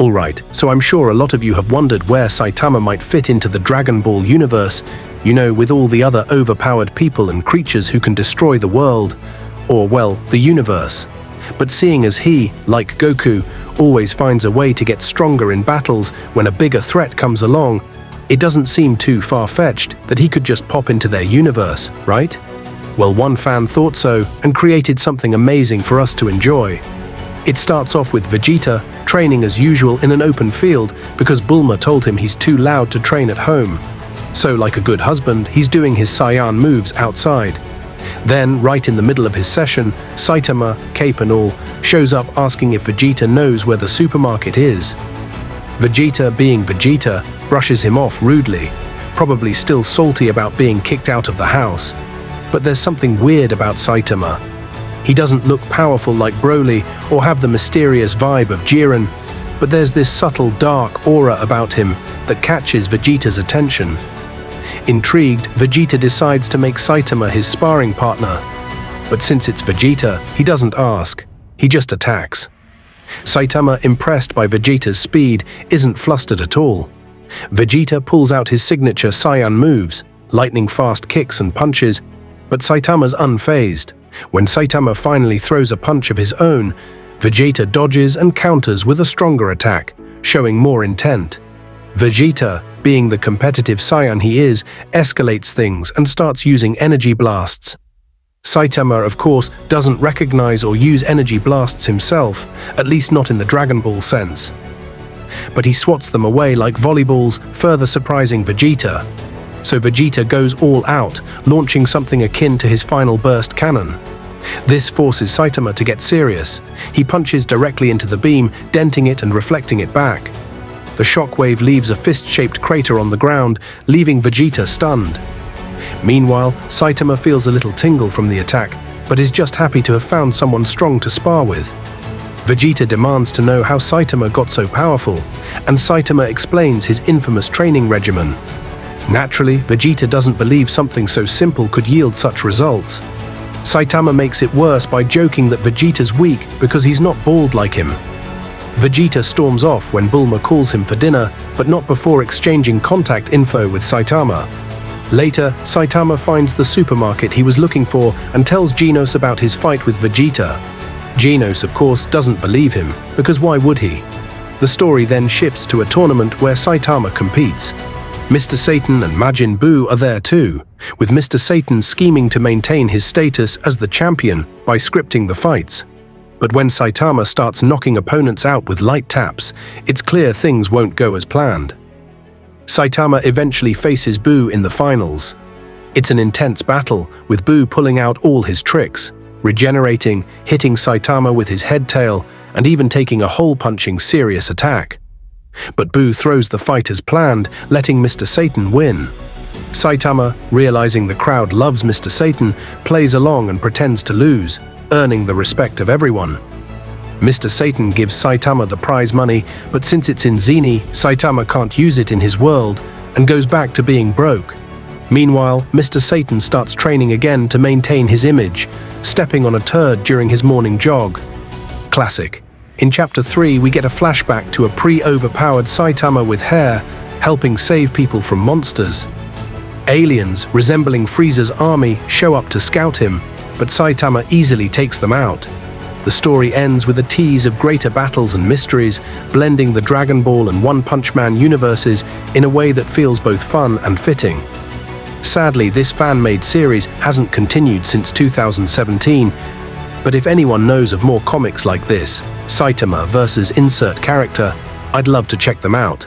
Alright, so I'm sure a lot of you have wondered where Saitama might fit into the Dragon Ball universe, you know, with all the other overpowered people and creatures who can destroy the world, or, well, the universe. But seeing as he, like Goku, always finds a way to get stronger in battles when a bigger threat comes along, it doesn't seem too far-fetched that he could just pop into their universe, right? Well, one fan thought so and created something amazing for us to enjoy. It starts off with Vegeta training as usual in an open field because Bulma told him he's too loud to train at home. So, like a good husband, he's doing his Saiyan moves outside. Then, right in the middle of his session, Saitama, cape and all, shows up asking if Vegeta knows where the supermarket is. Vegeta, being Vegeta, brushes him off rudely, probably still salty about being kicked out of the house. But there's something weird about Saitama. He doesn't look powerful like Broly or have the mysterious vibe of Jiren, but there's this subtle dark aura about him that catches Vegeta's attention. Intrigued, Vegeta decides to make Saitama his sparring partner. But since it's Vegeta, he doesn't ask, he just attacks. Saitama, impressed by Vegeta's speed, isn't flustered at all. Vegeta pulls out his signature Saiyan moves, lightning-fast kicks and punches, but Saitama's unfazed. When Saitama finally throws a punch of his own, Vegeta dodges and counters with a stronger attack, showing more intent. Vegeta, being the competitive Saiyan he is, escalates things and starts using energy blasts. Saitama, of course, doesn't recognize or use energy blasts himself, at least not in the Dragon Ball sense. But he swats them away like volleyballs, further surprising Vegeta. So Vegeta goes all out, launching something akin to his final burst cannon. This forces Saitama to get serious. He punches directly into the beam, denting it and reflecting it back. The shockwave leaves a fist-shaped crater on the ground, leaving Vegeta stunned. Meanwhile, Saitama feels a little tingle from the attack, but is just happy to have found someone strong to spar with. Vegeta demands to know how Saitama got so powerful, and Saitama explains his infamous training regimen. Naturally, Vegeta doesn't believe something so simple could yield such results. Saitama makes it worse by joking that Vegeta's weak because he's not bald like him. Vegeta storms off when Bulma calls him for dinner, but not before exchanging contact info with Saitama. Later, Saitama finds the supermarket he was looking for and tells Genos about his fight with Vegeta. Genos, of course, doesn't believe him, because why would he? The story then shifts to a tournament where Saitama competes. Mr. Satan and Majin Buu are there too, with Mr. Satan scheming to maintain his status as the champion by scripting the fights. But when Saitama starts knocking opponents out with light taps, it's clear things won't go as planned. Saitama eventually faces Buu in the finals. It's an intense battle, with Buu pulling out all his tricks, regenerating, hitting Saitama with his head tail, and even taking a hole-punching serious attack. But Buu throws the fight as planned, letting Mr. Satan win. Saitama, realizing the crowd loves Mr. Satan, plays along and pretends to lose, earning the respect of everyone. Mr. Satan gives Saitama the prize money, but since it's in Zeni, Saitama can't use it in his world and goes back to being broke. Meanwhile, Mr. Satan starts training again to maintain his image, stepping on a turd during his morning jog. Classic. In Chapter 3, we get a flashback to a pre-overpowered Saitama with hair, helping save people from monsters. Aliens, resembling Frieza's army, show up to scout him, but Saitama easily takes them out. The story ends with a tease of greater battles and mysteries, blending the Dragon Ball and One Punch Man universes in a way that feels both fun and fitting. Sadly, this fan-made series hasn't continued since 2017, but if anyone knows of more comics like this, Saitama versus insert character, I'd love to check them out.